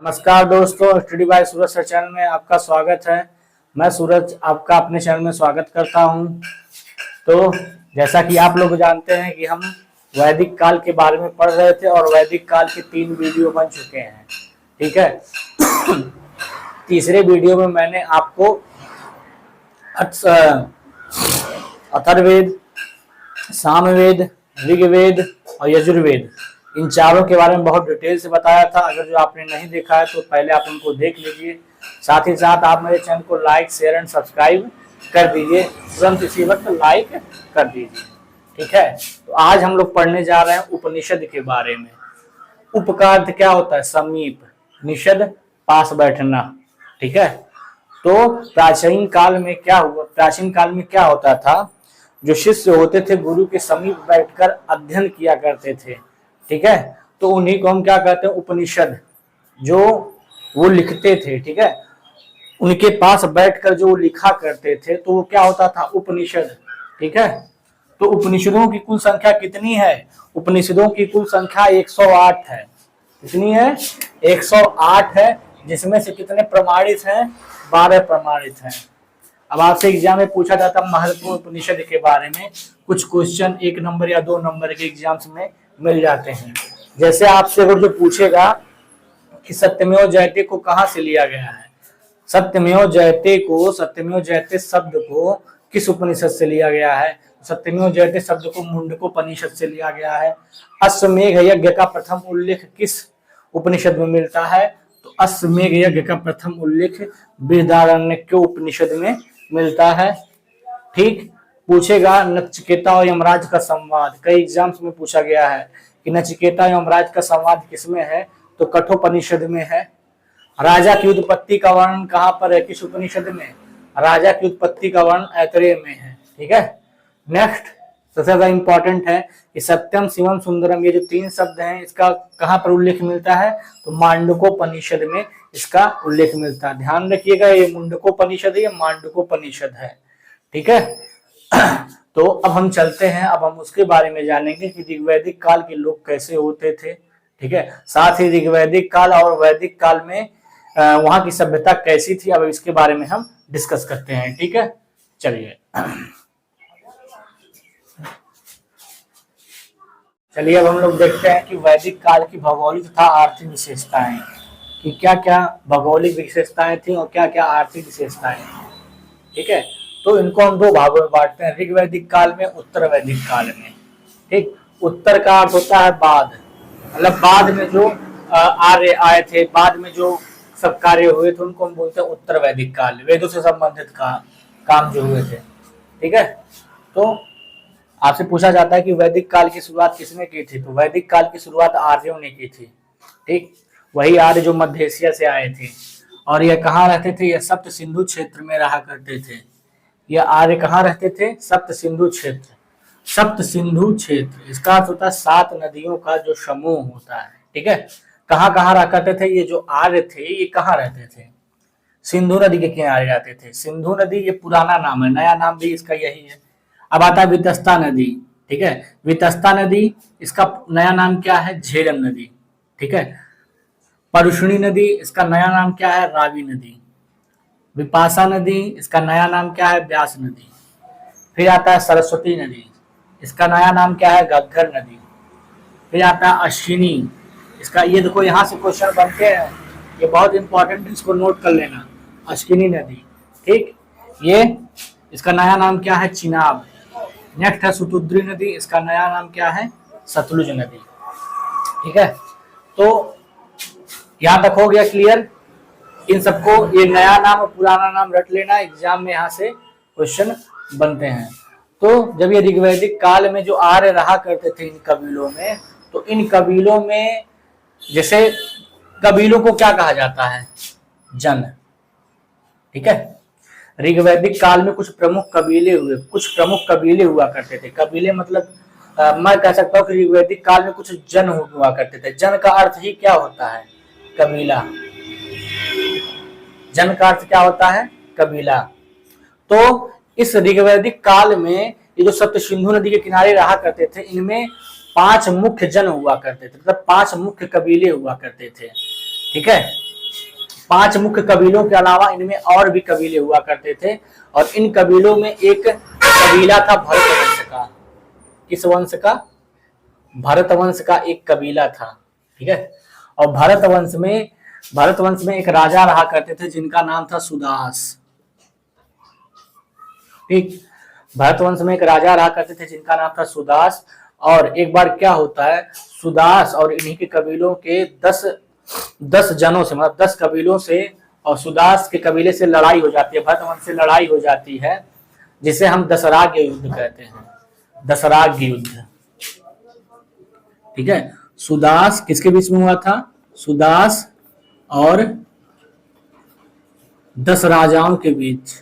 नमस्कार दोस्तों, study bye सूरज sir channel में आपका स्वागत है। मैं सूरज आपका अपने चैनल में स्वागत करता हूं। तो जैसा कि आप लोग जानते हैं कि हम वैदिक काल के बारे में पढ़ रहे थे और वैदिक काल के 3 वीडियो बन चुके हैं। ठीक है। तीसरे वीडियो में मैंने आपको अथर्ववेद, सामवेद, ऋग्वेद और यजुर्वेद इन चारों के बारे में बहुत डिटेल से बताया था। अगर जो आपने नहीं देखा है तो पहले आप उनको देख लीजिए। साथ ही साथ आप मेरे चैनल को लाइक, शेयर एंड सब्सक्राइब कर दीजिए। तुरंत इसी वक्त लाइक कर दीजिए। ठीक है। तो आज हम लोग पढ़ने जा रहे हैं उपनिषद के बारे में। उप का अर्थ क्या होता है? समीप, निषद पास बैठना। ठीक है। तो प्राचीन काल में क्या होता था? जो शिष्य होते थे गुरु के समीप बैठकर अध्ययन किया करते थे। ठीक है। तो उन्हीं को हम क्या कहते हैं? उपनिषद। जो वो लिखते थे, ठीक है, उनके पास बैठकर जो लिखा करते थे तो वो क्या होता था? उपनिषद। ठीक है। तो उपनिषदों की कुल संख्या कितनी है? उपनिषदों की कुल संख्या 108 है। कितनी है? 108 है। जिसमें से कितने प्रमाणित हैं? 12 प्रमाणित हैं। अब आपसे एग्जाम में पूछा जाता है महत्वपूर्ण उपनिषद के बारे में। कुछ क्वेश्चन 1 नंबर या 2 नंबर के एग्जाम्स में मिल जाते हैं। जैसे आपसे अगर जो पूछेगा कि सत्यमेव जयते को कहां से लिया गया है, सत्यमेव जयते शब्द को किस उपनिषद से लिया गया है? सत्यमेव जयते शब्द को मुंडकोपनिषद से लिया गया है। अश्वमेध यज्ञ का प्रथम उल्लेख किस उपनिषद में मिलता है? तो अश्वमेध यज्ञ का प्रथम उल्लेख बृहदारण्यक उपनिषद में मिलता है। ठीक। पूछेगा नचिकेता और यमराज का संवाद, कई एग्जाम्स में पूछा गया है कि नचिकेता और यमराज का संवाद किसमें है? तो कठोपनिषद में है। राजा की उत्पत्ति का वर्णन कहां पर है? किस उपनिषद में? राजा की उत्पत्ति का वर्णन ऐतरेय में है। ठीक है। नेक्स्ट सबसे ज्यादा इंपॉर्टेंट है कि सत्यम, शिवम, सुंदरम, ये जो 3 शब्द हैं इसका कहां पर उल्लेख मिलता है? तो मांडुकोपनिषद में इसका उल्लेख मिलता है। ध्यान रखिएगा, ये मुंडकोपनिषद है, ये मांडुकोपनिषद है। ठीक है। तो अब हम चलते हैं, अब हम उसके बारे में जानेंगे कि ऋग्वैदिक काल के लोग कैसे होते थे। ठीक है। साथ ही ऋग्वैदिक काल और वैदिक काल में वहां की सभ्यता कैसी थी, अब इसके बारे में हम डिस्कस करते हैं। ठीक है। चलिए अब हम लोग देखते हैं कि वैदिक काल की भौगोलिक तथा आर्थिक विशेषताएं, कि क्या क्या भौगोलिक विशेषताएं थी और क्या क्या आर्थिक विशेषताएं। ठीक है। तो इनको हम 2 भागों में बांटते हैं, ऋग्वैदिक काल में, उत्तर वैदिक काल में। ठीक। उत्तर का अर्थ होता है बाद, मतलब बाद में जो आर्य आए थे, बाद में जो सब कार्य हुए थे उनको हम बोलते हैं उत्तर वैदिक काल, वेदों से संबंधित काम जो हुए थे। ठीक है। तो आपसे पूछा जाता है कि वैदिक काल की शुरुआत किसने की थी? तो वैदिक काल की शुरुआत आर्यों ने की थी। ठीक। वही आर्य जो मध्य एशिया से आए थे। और ये कहाँ रहते थे? ये सप्त सिंधु क्षेत्र में रहा करते थे। ये आर्य कहाँ रहते थे? सप्त सिंधु क्षेत्र। सप्त सिंधु क्षेत्र इसका अर्थ होता है 7 नदियों का जो समूह होता है। ठीक है। कहाँ कहाँ रहा करते थे? ये जो आर्य थे ये कहाँ रहते थे? सिंधु नदी के किनारे रहते थे। सिंधु नदी ये पुराना नाम है, नया नाम भी इसका यही है। अब आता है वितस्ता नदी। ठीक है। वितस्ता नदी, इसका नया नाम क्या है? झेलम नदी। ठीक है। परुष्णी नदी, इसका नया नाम क्या है? रावी नदी। विपाशा नदी, इसका नया नाम क्या है? व्यास नदी। फिर आता है सरस्वती नदी, इसका नया नाम क्या है? घग्गर नदी। फिर आता है अश्विनी, इसका ये देखो यहाँ से क्वेश्चन बनते हैं, ये बहुत इंपॉर्टेंट, इसको नोट कर लेना। अश्विनी नदी। ठीक। ये इसका नया नाम क्या है? चिनाब। नेक्स्ट है सुतुद्री नदी, इसका नया नाम क्या है? सतलुज नदी। ठीक है। तो यहाँ तक हो गया क्लियर? इन सबको ये नया नाम और पुराना नाम रट लेना, एग्जाम में यहाँ से क्वेश्चन बनते हैं। तो जब ये ऋग्वैदिक काल में जो आर्य रहा करते थे इन कबीलों में, तो इन कबीलों में जैसे कबीलों को क्या कहा जाता है? जन। ठीक है। ऋग्वैदिक काल में कुछ प्रमुख कबीले हुआ करते थे। कबीले मतलब मैं कह सकता हूँ कि ऋग्वैदिक काल में कुछ जन हुआ करते थे। जन का अर्थ ही क्या होता है? कबीला। जन का अर्थ क्या होता है? कबीला। तो इस ऋग्वैदिक काल में ये जो सप्त सिंधु नदी के किनारे रहा करते थे, इनमें 5 मुख्य जन हुआ करते थे, मतलब 5 मुख्य कबीले हुआ करते थे। ठीक है। 5 मुख्य कबीलों के अलावा इनमें और भी कबीले हुआ करते थे, और इन कबीलों में एक कबीला था भरत वंश का। किस वंश का? भरत वंश का एक कबीला था। ठीक है। और भरत वंश में एक राजा रहा करते थे जिनका नाम था सुदास। ठीक। भरत वंश में एक राजा रहा करते थे जिनका नाम था सुदास। और एक बार क्या होता है, सुदास और इन्हीं के कबीलों के 10 जनों से, मतलब 10 कबीलों से और सुदास के कबीले से लड़ाई हो जाती है, भरत वंश से लड़ाई हो जाती है, जिसे हम दशराग युद्ध कहते हैं। दशराग युद्ध। ठीक है। सुदास किसके बीच में हुआ था? सुदास और 10 राजाओं के बीच।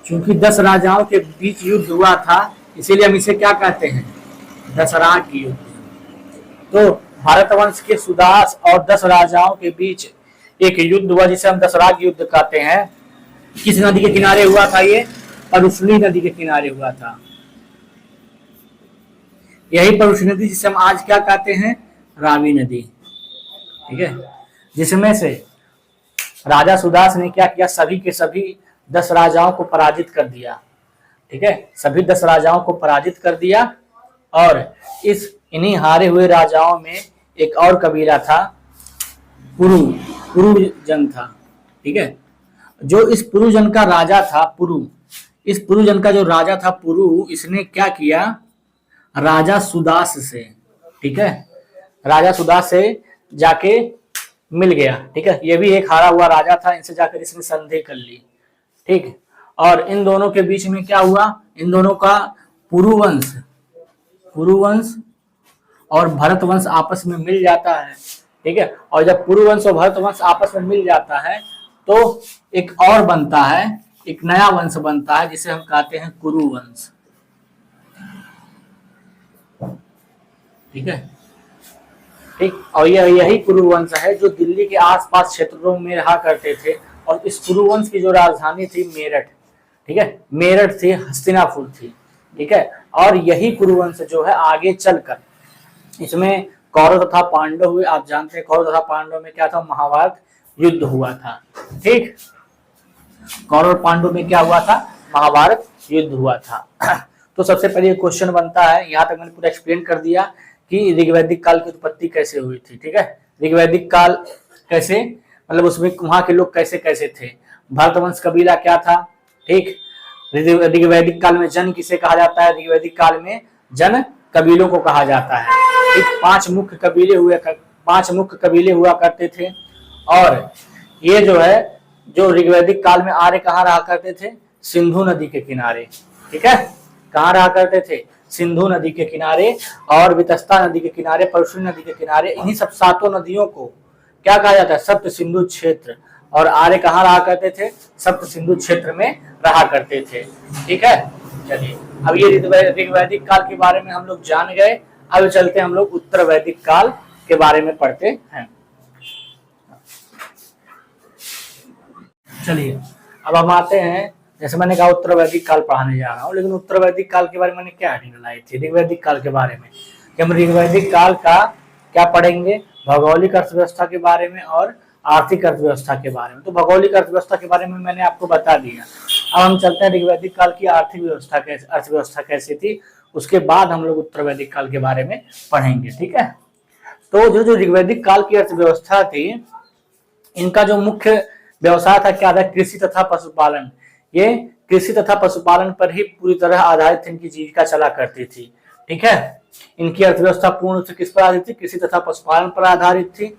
क्योंकि 10 राजाओं के बीच युद्ध हुआ था, इसीलिए हम इसे क्या कहते हैं? दशराग युद्ध। तो भारत वंश के सुदास और 10 राजाओं के बीच एक युद्ध हुआ जिसे हम दशराग युद्ध कहते हैं। किस नदी के किनारे हुआ था ये? परुशनी नदी के किनारे हुआ था। यही परुशनी नदी जिसे हम आज क्या कहते हैं? रावी नदी। ठीक है। जिसमें से राजा सुदास ने क्या किया? सभी के सभी 10 राजाओं को पराजित कर दिया। ठीक है। सभी 10 राजाओं को पराजित कर दिया। और इन्हीं हारे हुए राजाओं में एक और कबीला था, पुरु जन था। ठीक है। जो इस पुरु जन का राजा था, इस पुरु जन का जो राजा था पुरु, इसने क्या किया? राजा सुदास से, ठीक है, राजा सुदास से जाके मिल गया। ठीक है। ये भी एक हारा हुआ राजा था, इनसे जाकर इसने संधि कर ली। ठीक। और इन दोनों के बीच में क्या हुआ? इन दोनों का पुरुवंश और भरत वंश आपस में मिल जाता है। ठीक है। और जब पुरुवंश और भरत वंश आपस में मिल जाता है तो एक और बनता है, एक नया वंश बनता है जिसे हम कहते हैं कुरुवंश। ठीक है। ठीक। और यही कुरुवंश है जो दिल्ली के आसपास क्षेत्रों में रहा करते थे। और इस कुरुवंश की जो राजधानी थी मेरठ, ठीक है, मेरठ थी, हस्तिनापुर थी। ठीक है। और यही कुरुवंश जो है आगे चलकर इसमें कौरव तथा पांडव हुए। आप जानते हैं कौरव तथा पांडव में क्या था? महाभारत युद्ध हुआ था। ठीक। कौरव और पांडव में क्या हुआ था? महाभारत युद्ध हुआ था। तो सबसे पहले क्वेश्चन बनता है, यहाँ तक मैंने पूरा एक्सप्लेन कर दिया कि ऋग्वैदिक काल की उत्पत्ति कैसे हुई थी। ठीक है। ऋग्वैदिक काल कैसे, मतलब उसमें वहां के लोग कैसे कैसे थे। भरतवंश कबीला क्या था? ठीक। ऋग्वैदिक काल में जन किसे कहा जाता है? ऋग्वैदिक काल में जन कबीलों को कहा जाता है। ठीक। 5 मुख्य कबीले हुआ करते थे। और ये जो है, जो ऋग्वैदिक काल में आर्य कहाँ रहा करते थे? सिंधु नदी के किनारे। ठीक है। कहाँ रहा करते थे? सिंधु नदी के किनारे और वितस्ता नदी के किनारे, परशुनी नदी के किनारे। इन्हीं सब 7 नदियों को क्या कहा जाता है? सप्त सिंधु क्षेत्र। और आर्य कहाँ रहा करते थे? सप्त सिंधु क्षेत्र में रहा करते थे। ठीक है। चलिए, अब ये ऋग्वैदिक काल के बारे में हम लोग जान गए। अब चलते हम लोग उत्तर वैदिक काल के बारे में पढ़ते हैं। चलिए, अब हम आते हैं, जैसे मैंने कहा उत्तर वैदिक काल पढ़ाने जा रहा हूँ, लेकिन उत्तर वैदिक काल के बारे में मैंने क्या हेडिंग लाई थी? ऋग्वैदिक काल के बारे में। कि हम ऋग्वैदिक काल का क्या पढ़ेंगे? भौगोलिक अर्थव्यवस्था के बारे में और आर्थिक अर्थव्यवस्था के बारे में। तो भौगोलिक अर्थव्यवस्था के बारे में मैंने आपको बता दिया। अब हम चलते हैं ऋग्वैदिक काल की आर्थिक व्यवस्था अर्थव्यवस्था कैसी थी, उसके बाद हम लोग उत्तर वैदिक काल के बारे में पढ़ेंगे। ठीक है। तो जो ऋग्वैदिक काल की अर्थव्यवस्था थी, इनका जो मुख्य व्यवसाय था क्या था? कृषि तथा पशुपालन। ये कृषि तथा पशुपालन पर ही पूरी तरह आधारित थी, इनकी जीविका चला करती थी। ठीक है। इनकी अर्थव्यवस्था पूर्ण रूप से किस पर आधारित थी? कृषि तथा पशुपालन पर आधारित थी।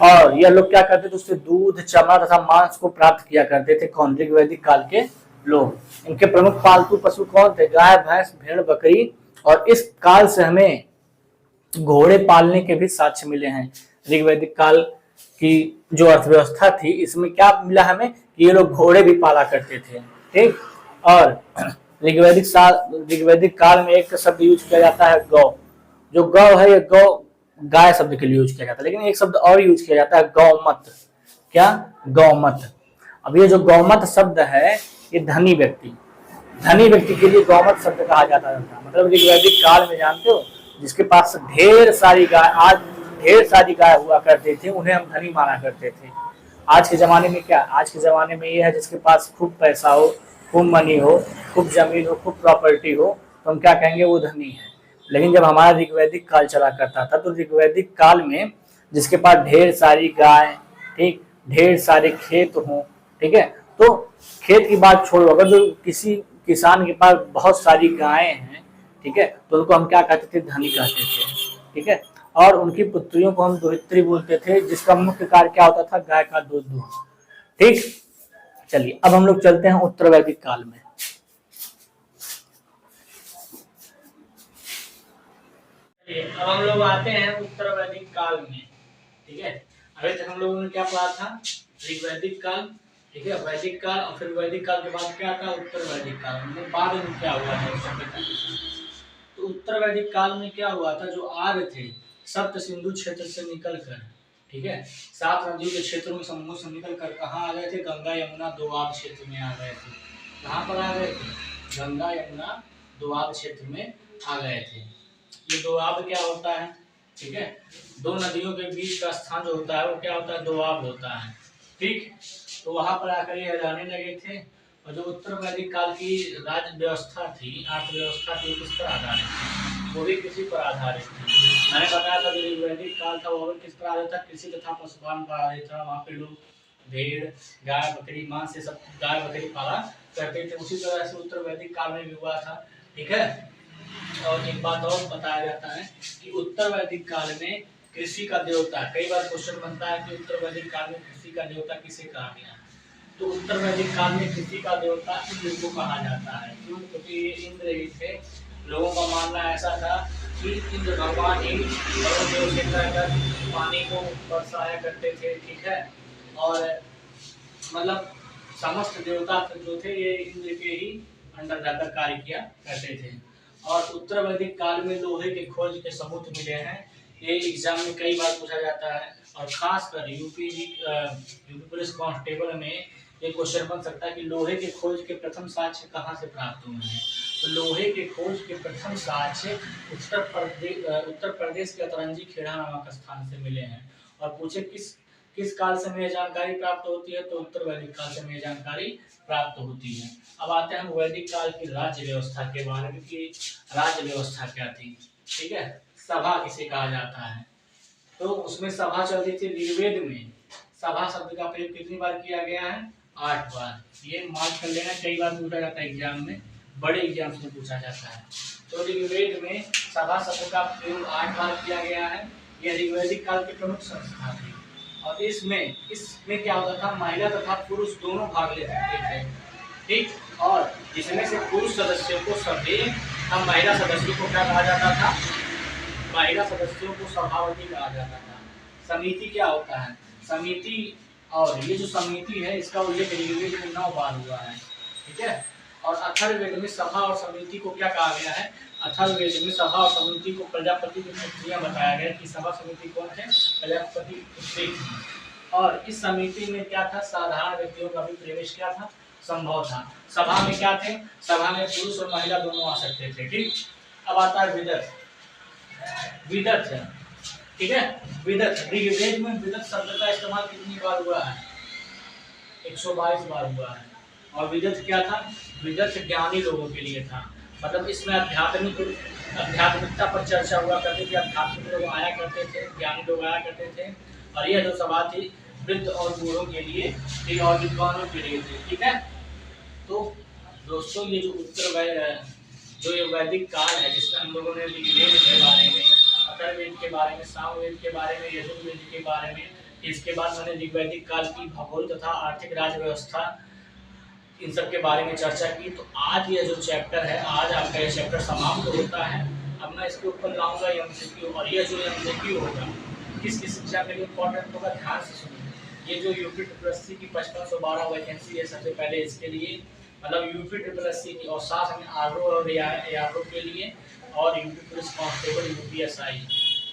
और यह लोग क्या करते थे? उससे दूध, चमड़ा तथा मांस को प्राप्त किया करते थे। कौन? ऋग्वैदिक काल के लोग। इनके प्रमुख पालतू पशु कौन थे? गाय, भैंस, भेड़, बकरी। और इस काल से हमें घोड़े पालने के भी साक्ष्य मिले हैं। ऋग्वैदिक काल की जो अर्थव्यवस्था थी, इसमें क्या मिला हमें? कि ये लोग घोड़े भी पाला करते थे। ठीक। और ऋग्वैदिक काल में एक शब्द यूज किया जाता है, गौ। जो गौ है, ये गौ गाय शब्द के लिए यूज किया जाता है, लेकिन एक शब्द और यूज किया जाता है, गौमत। क्या? गौमत। अब ये जो गौमत शब्द है, ये धनी व्यक्ति के लिए गौमत शब्द कहा जाता था। मतलब ऋग्वैदिक काल में जानते हो, जिसके पास ढेर सारी गाय हुआ करते थे, उन्हें हम धनी माना करते थे। आज के ज़माने में क्या, आज के ज़माने में ये है जिसके पास खूब पैसा हो, खूब मनी हो, खूब ज़मीन हो, खूब प्रॉपर्टी हो, तो हम क्या कहेंगे, वो धनी है। लेकिन जब हमारा ऋग्वैदिक काल चला करता था, तो ऋग्वैदिक काल में जिसके पास ढेर सारी गाय, ठीक, ढेर सारे खेत हों, ठीक है, तो खेत की बात छोड़ो, अगर जो किसी किसान के पास बहुत सारी गायें हैं, ठीक है, तो उनको हम क्या कहते थे, धनी कहते थे, ठीक है। और उनकी पुत्रियों को हम दोहित्री बोलते थे, जिसका मुख्य कार्य क्या होता था, गाय का दूध दूहना, ठीक। चलिए अब हम लोग चलते हैं उत्तर वैदिक काल में। अब हम लोग आते हैं उत्तर वैदिक काल में, ठीक है। अभी तक हम लोगों ने क्या पढ़ा था, ऋग्वैदिक काल, ठीक है, वैदिक काल, और फिर वैदिक काल के बाद क्या था, उत्तर वैदिक काल। मतलब बाद में क्या हुआ है सभ्यता। तो उत्तर वैदिक काल में क्या हुआ था, जो आर्य थे, सप्त सिंधु क्षेत्र से निकलकर, ठीक है, 7 नदियों के क्षेत्रों में समूह से निकलकर कहाँ आ गए थे, गंगा यमुना दोआब क्षेत्र में आ गए थे। कहाँ पर आ गए थे, गंगा यमुना दोआब क्षेत्र में आ गए थे। ये दोआब क्या होता है, ठीक है, दो नदियों के बीच का स्थान जो होता है वो क्या होता है, दोआब होता है, ठीक। तो वहां पर आकर ये रहने लगे थे। और जो उत्तर वैदिक काल की राज्य व्यवस्था थी, अर्थव्यवस्था थी, किस पर आधारित थी, वो भी कृषि पर आधारित थी। मैंने बताया था जो वैदिक काल था वो भी किस पर आधारित था, कृषि तथा पशुपालन पर आधारित था। वहाँ पे लोग भेड़, गाय, बकरी, मांस से सब गाय बकरी पाला करते थे। उसी तरह से उत्तर वैदिक काल में भी हुआ था, ठीक है। और एक बात और बताया जाता है कि उत्तर वैदिक काल में कृषि का देवता, कई बार क्वेश्चन बनता है कि उत्तर वैदिक काल में कृषि का देवता किसे कहा गया। तो उत्तर वैदिक काल में कृषि का देवता इंद्र को कहा जाता है। क्यों, क्योंकि ये इंद्र ही थे। लोगों का मानना ऐसा था कि इंद्र भगवान ही देव से कहकर पानी को बरसाया करते थे, ठीक है। और मतलब समस्त देवता जो थे ये इंद्र के ही अंडर जाकर कार्य किया करते थे। और उत्तर वैदिक काल में लोहे के खोज के सबूत मिले हैं। ये एग्जाम में कई बार पूछा जाता है, और खासकर यूपी पुलिस कांस्टेबल में ये क्वेश्चन बन सकता है कि लोहे के खोज के प्रथम साक्ष्य कहाँ से प्राप्त हुए हैं। तो लोहे के खोज के प्रथम साक्ष्य उत्तर प्रदेश के अतरंजी खेड़ा नामक स्थान से मिले हैं। और पूछे किस काल से हमें जानकारी प्राप्त होती है, तो उत्तर वैदिक काल से हमें जानकारी प्राप्त होती है। अब आते हैं हम वैदिक काल की राज्य व्यवस्था के बारे में कि राज्य व्यवस्था क्या थी, ठीक है। सभा किसे कहा जाता है, तो उसमें सभा चलती थी। ऋग्वेद में सभा शब्द का प्रयोग कितनी बार किया गया है, 8 बार। ये मार्क कर लेना, कई बार पूछा जाता है एग्जाम में, बड़े एग्जाम में पूछा जाता है। तो ऋग्वेद में सभा शब्द का प्रयोग 8 बार किया गया है। यह ऋग्वैदिक काल की प्रमुख संस्था थी। और इसमें क्या होता था, महिला तथा पुरुष दोनों भाग ले सकते थे, ठीक। और जिसमें से पुरुष सदस्यों को सभी, अब महिला सदस्यों को क्या कहा जाता था, महिला सदस्यों को सभापति कहा जाता था। समिति क्या होता है, समिति, और ये जो समिति है इसका उल्लेख ऋग्वेद में 9 बार हुआ है, ठीक है। और अथर्ववेद में सभा और समिति को क्या कहा गया है, अथर्ववेद में सभा और समिति को प्रजापति की पुत्रियां बताया गया कि सभा समिति कौन थे, प्रजापति की पुत्री थी। और इस समिति में क्या था, साधारण व्यक्तियों का भी प्रवेश क्या था, संभव था। सभा में क्या थे, सभा में पुरुष और महिला दोनों आ सकते थे, ठीक। अब आता है विदत, विदत है, ठीक है। विदत, ऋग्वेद में विदत शब्द का इस्तेमाल कितनी बार हुआ है, 122 बार हुआ है। और विदत क्या था, विदत ज्ञानी लोगों के लिए था। मतलब इसमें आध्यात्मिकता पर चर्चा हुआ करती थी, आध्यात्मिक लोग आया करते थे, ज्ञानी लोग आया करते थे। और यह जो सभा थी वृद्ध और बूढ़ों के लिए थी और विद्वानों के लिए थी, ठीक है। तो दोस्तों ये जो ये वैदिक काल है, जिसमें हम लोगों ने ऋग्वेद के बारे में, अथर्ववेद के बारे में, सामवेद के बारे में, यजुर्वेद के बारे में, इसके बाद मैंने ऋग्वैदिक काल की भूगोल तथा आर्थिक राज्य व्यवस्था, इन सब के बारे में चर्चा की। तो आज ये जो चैप्टर है, आज आपका ये चैप्टर समाप्त होता है। अब मैं इसके ऊपर लाऊंगा एमसीक्यू, और ये जो एमसीक्यू होगा किस शिक्षा के लिए इम्पोर्टेंट होगा, ध्यान से सुनिए। ये जो यूपी ट्रिपल की 5512 वैकेंसी है, सबसे पहले इसके लिए, मतलब यूपी ट्रिपल की, और साथ में आरओ और एआरओ के लिए, और यूपी पुलिस कांस्टेबल, यूपीएसआई,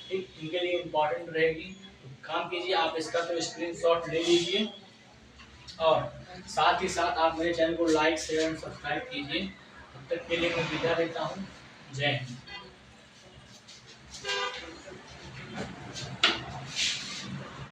ठीक, इनके लिए इम्पोर्टेंट रहेगी। तो काम कीजिए, आप इसका तो स्क्रीनशॉट ले लीजिए, और साथ ही साथ आप मेरे चैनल को लाइक, शेयर एंड सब्सक्राइब कीजिए। तब तक के लिए मैं विदा देता हूँ। जय हिंद।